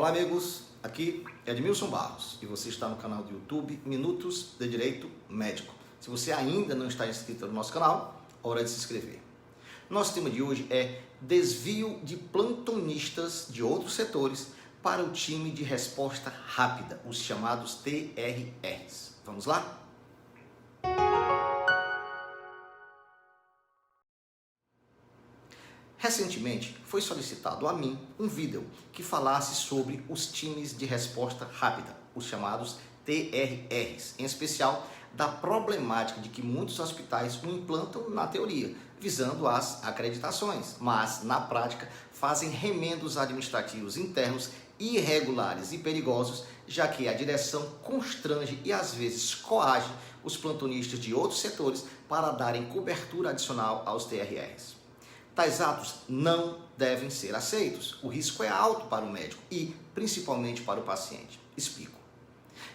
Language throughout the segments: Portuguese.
Olá amigos, aqui é Edmilson Barros e você está no canal do YouTube Minutos de Direito Médico. Se você ainda não está inscrito no nosso canal, hora de se inscrever. Nosso tema de hoje é desvio de plantonistas de outros setores para o time de resposta rápida, os chamados TRRs. Vamos lá? Recentemente foi solicitado a mim um vídeo que falasse sobre os times de resposta rápida, os chamados TRRs, em especial da problemática de que muitos hospitais o implantam na teoria, visando as acreditações, mas na prática fazem remendos administrativos internos irregulares e perigosos, já que a direção constrange e às vezes coage os plantonistas de outros setores para darem cobertura adicional aos TRRs. Tais atos não devem ser aceitos. O risco é alto para o médico e, principalmente, para o paciente. Explico.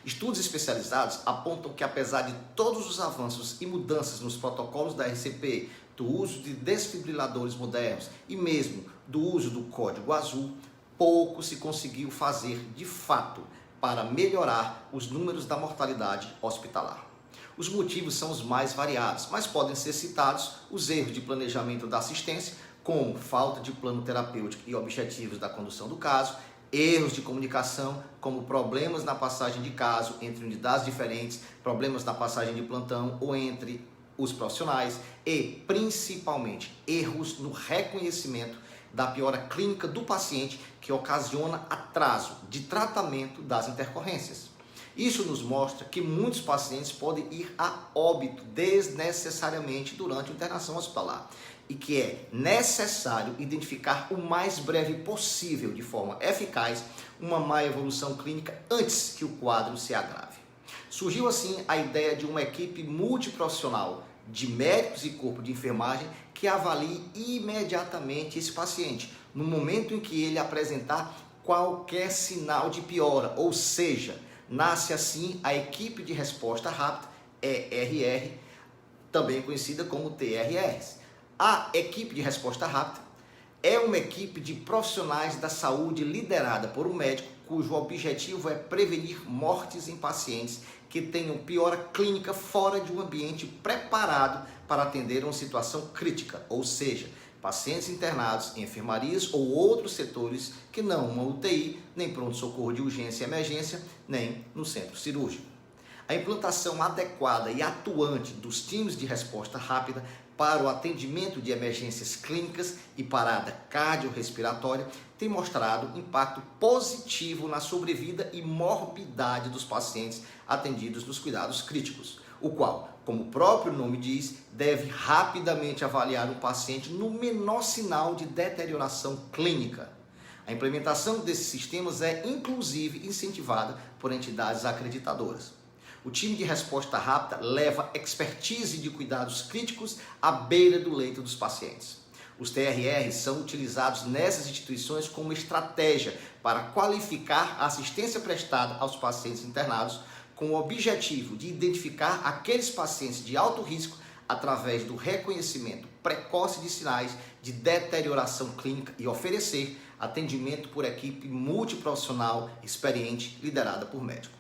Estudos especializados apontam que, apesar de todos os avanços e mudanças nos protocolos da RCP, do uso de desfibriladores modernos e mesmo do uso do código azul, pouco se conseguiu fazer de fato para melhorar os números da mortalidade hospitalar. Os motivos são os mais variados, mas podem ser citados os erros de planejamento da assistência, como falta de plano terapêutico e objetivos da condução do caso, erros de comunicação, como problemas na passagem de caso entre unidades diferentes, problemas na passagem de plantão ou entre os profissionais e, principalmente, erros no reconhecimento da piora clínica do paciente que ocasiona atraso de tratamento das intercorrências. Isso nos mostra que muitos pacientes podem ir a óbito desnecessariamente durante a internação hospitalar e que é necessário identificar o mais breve possível, de forma eficaz, uma má evolução clínica antes que o quadro se agrave. Surgiu assim a ideia de uma equipe multiprofissional de médicos e corpo de enfermagem que avalie imediatamente esse paciente no momento em que ele apresentar qualquer sinal de piora, ou seja, nasce assim a equipe de resposta rápida, ERR, também conhecida como TRRs. A equipe de resposta rápida é uma equipe de profissionais da saúde liderada por um médico cujo objetivo é prevenir mortes em pacientes que tenham piora clínica fora de um ambiente preparado para atender uma situação crítica, ou seja, pacientes internados em enfermarias ou outros setores que não uma UTI, nem pronto-socorro de urgência e emergência, nem no centro cirúrgico. A implantação adequada e atuante dos times de resposta rápida para o atendimento de emergências clínicas e parada cardiorrespiratória tem mostrado impacto positivo na sobrevida e morbidade dos pacientes atendidos nos cuidados críticos, o qual, como o próprio nome diz, deve rapidamente avaliar o paciente no menor sinal de deterioração clínica. A implementação desses sistemas é, inclusive, incentivada por entidades acreditadoras. O time de resposta rápida leva expertise de cuidados críticos à beira do leito dos pacientes. Os TRRs são utilizados nessas instituições como estratégia para qualificar a assistência prestada aos pacientes internados, com o objetivo de identificar aqueles pacientes de alto risco através do reconhecimento precoce de sinais de deterioração clínica e oferecer atendimento por equipe multiprofissional experiente liderada por médico.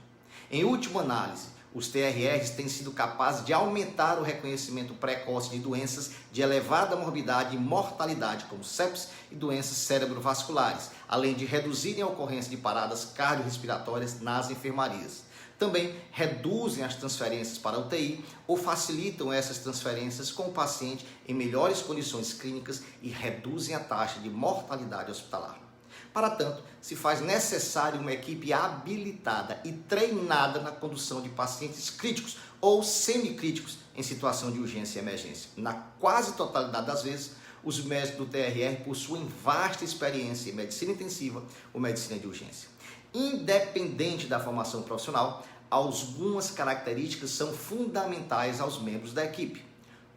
Em última análise, os TRRs têm sido capazes de aumentar o reconhecimento precoce de doenças de elevada morbidade e mortalidade, como sepsis e doenças cerebrovasculares, além de reduzirem a ocorrência de paradas cardiorrespiratórias nas enfermarias. Também reduzem as transferências para a UTI ou facilitam essas transferências com o paciente em melhores condições clínicas e reduzem a taxa de mortalidade hospitalar. Para tanto, se faz necessário uma equipe habilitada e treinada na condução de pacientes críticos ou semicríticos em situação de urgência e emergência. Na quase totalidade das vezes, os médicos do TRR possuem vasta experiência em medicina intensiva ou medicina de urgência. Independente da formação profissional, algumas características são fundamentais aos membros da equipe.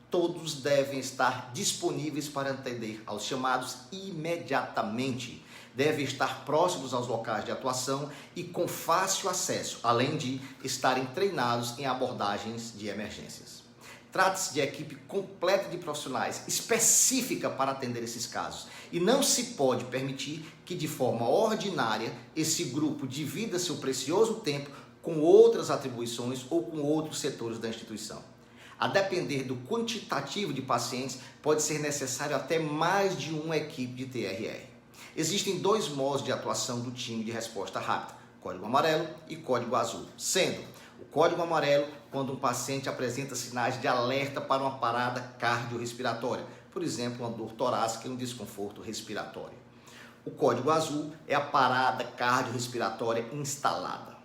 Todos devem estar disponíveis para atender aos chamados imediatamente. Devem estar próximos aos locais de atuação e com fácil acesso, além de estarem treinados em abordagens de emergências. trata-se de equipe completa de profissionais específica para atender esses casos. E não se pode permitir que de forma ordinária esse grupo divida seu precioso tempo com outras atribuições ou com outros setores da instituição. A depender do quantitativo de pacientes, pode ser necessário até mais de uma equipe de TRR. Existem dois modos de atuação do time de resposta rápida, código amarelo e código azul, sendo o código amarelo quando um paciente apresenta sinais de alerta para uma parada cardiorrespiratória, por exemplo, uma dor torácica e um desconforto respiratório. O código azul é a parada cardiorrespiratória instalada.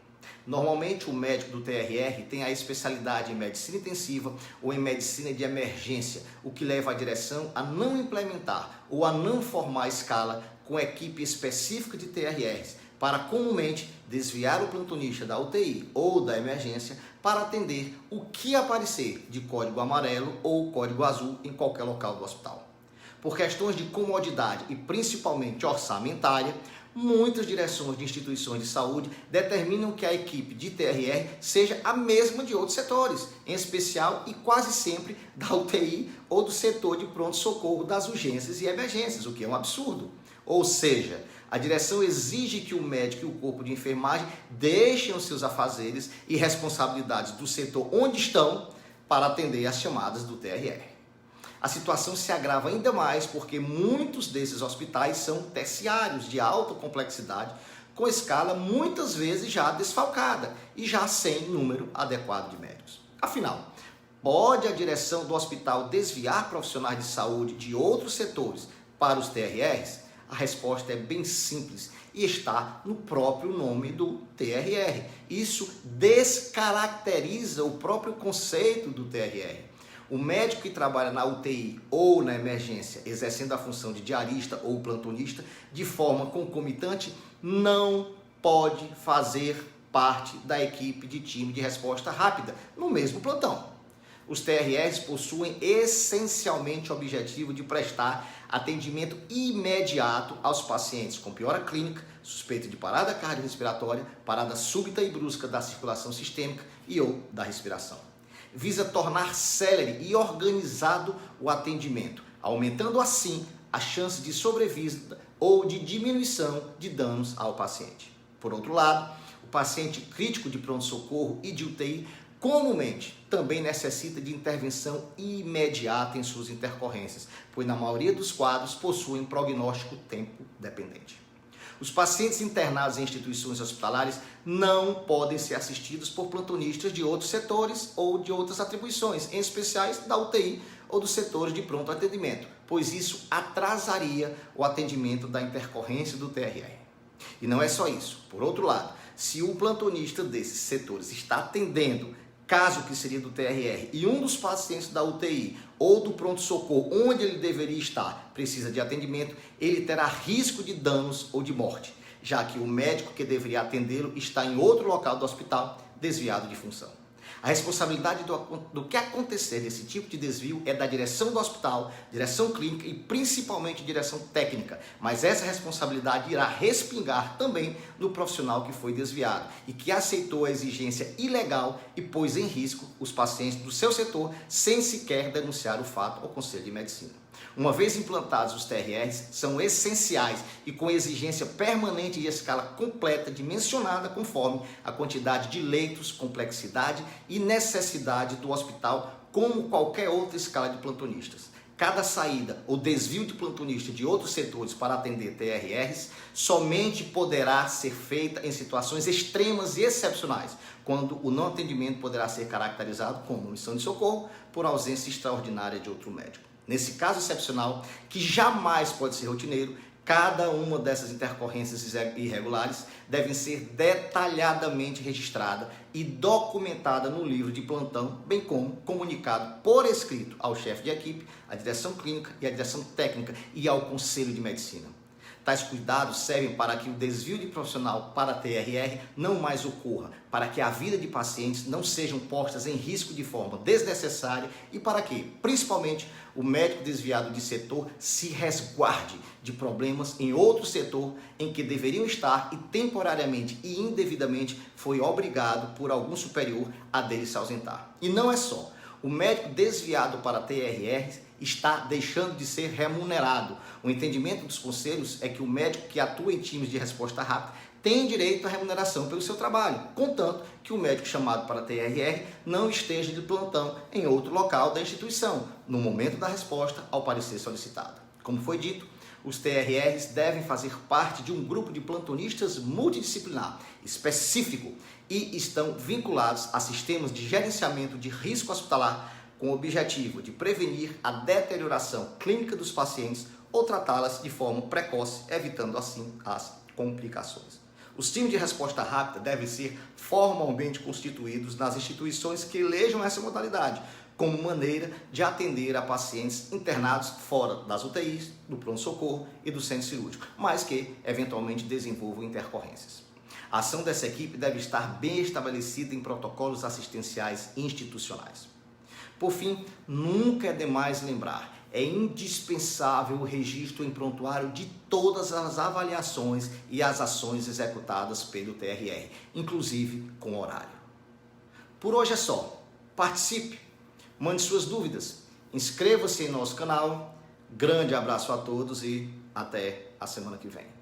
Normalmente o médico do TRR tem a especialidade em medicina intensiva ou em medicina de emergência, o que leva a direção a não implementar ou a não formar escala com equipe específica de TRRs, para comumente desviar o plantonista da UTI ou da emergência para atender o que aparecer de código amarelo ou código azul em qualquer local do hospital. Por questões de comodidade e principalmente orçamentária, muitas direções de instituições de saúde determinam que a equipe de TRR seja a mesma de outros setores, em especial e quase sempre da UTI ou do setor de pronto-socorro das urgências e emergências, o que é um absurdo. Ou seja, a direção exige que o médico e o corpo de enfermagem deixem os seus afazeres e responsabilidades do setor onde estão para atender às chamadas do TRR. A situação se agrava ainda mais porque muitos desses hospitais são terciários de alta complexidade, com escala muitas vezes já desfalcada e já sem número adequado de médicos. Afinal, pode a direção do hospital desviar profissionais de saúde de outros setores para os TRRs? A resposta é bem simples e está no próprio nome do TRR. Isso descaracteriza o próprio conceito do TRR. O médico que trabalha na UTI ou na emergência, exercendo a função de diarista ou plantonista, de forma concomitante, não pode fazer parte da equipe de time de resposta rápida no mesmo plantão. Os TRRs possuem essencialmente o objetivo de prestar atendimento imediato aos pacientes com piora clínica, suspeita de parada cardiorrespiratória, parada súbita e brusca da circulação sistêmica e ou da respiração. Visa tornar célere e organizado o atendimento, aumentando assim a chance de sobrevida ou de diminuição de danos ao paciente. Por outro lado, o paciente crítico de pronto-socorro e de UTI comumente também necessita de intervenção imediata em suas intercorrências, pois na maioria dos quadros possuem prognóstico tempo dependente. Os pacientes internados em instituições hospitalares não podem ser assistidos por plantonistas de outros setores ou de outras atribuições, em especiais da UTI ou dos setores de pronto atendimento, pois isso atrasaria o atendimento da intercorrência do TRR. E não é só isso. Por outro lado, se o plantonista desses setores está atendendo caso que seria do TRR e um dos pacientes da UTI ou do pronto-socorro onde ele deveria estar precisa de atendimento, ele terá risco de danos ou de morte, já que o médico que deveria atendê-lo está em outro local do hospital desviado de função. A responsabilidade do que acontecer nesse tipo de desvio é da direção do hospital, direção clínica e principalmente direção técnica, mas essa responsabilidade irá respingar também no profissional que foi desviado e que aceitou a exigência ilegal e pôs em risco os pacientes do seu setor sem sequer denunciar o fato ao Conselho de Medicina. Uma vez implantados, os TRRs são essenciais e com exigência permanente e escala completa dimensionada conforme a quantidade de leitos, complexidade e necessidade do hospital, como qualquer outra escala de plantonistas. Cada saída ou desvio de plantonista de outros setores para atender TRRs somente poderá ser feita em situações extremas e excepcionais, quando o não atendimento poderá ser caracterizado como omissão de socorro por ausência extraordinária de outro médico. Nesse caso excepcional, que jamais pode ser rotineiro, cada uma dessas intercorrências irregulares deve ser detalhadamente registrada e documentada no livro de plantão, bem como comunicado por escrito ao chefe de equipe, à direção clínica e à direção técnica e ao Conselho de Medicina. Tais cuidados servem para que o desvio de profissional para TRR não mais ocorra, para que a vida de pacientes não sejam postas em risco de forma desnecessária e para que, principalmente, o médico desviado de setor se resguarde de problemas em outro setor em que deveriam estar e temporariamente e indevidamente foi obrigado por algum superior a dele se ausentar. E não é só. O médico desviado para TRR está deixando de ser remunerado. O entendimento dos conselhos é que o médico que atua em times de resposta rápida tem direito à remuneração pelo seu trabalho, contanto que o médico chamado para TRR não esteja de plantão em outro local da instituição, no momento da resposta ao parecer solicitado. Como foi dito, os TRRs devem fazer parte de um grupo de plantonistas multidisciplinar específico e estão vinculados a sistemas de gerenciamento de risco hospitalar com o objetivo de prevenir a deterioração clínica dos pacientes ou tratá-las de forma precoce, evitando assim as complicações. Os times de resposta rápida devem ser formalmente constituídos nas instituições que elejam essa modalidade, como maneira de atender a pacientes internados fora das UTIs, do pronto-socorro e do centro cirúrgico, mas que eventualmente desenvolvam intercorrências. A ação dessa equipe deve estar bem estabelecida em protocolos assistenciais institucionais. Por fim, nunca é demais lembrar, é indispensável o registro em prontuário de todas as avaliações e as ações executadas pelo TRR, inclusive com horário. Por hoje é só. Participe, mande suas dúvidas, inscreva-se em nosso canal. Grande abraço a todos e até a semana que vem.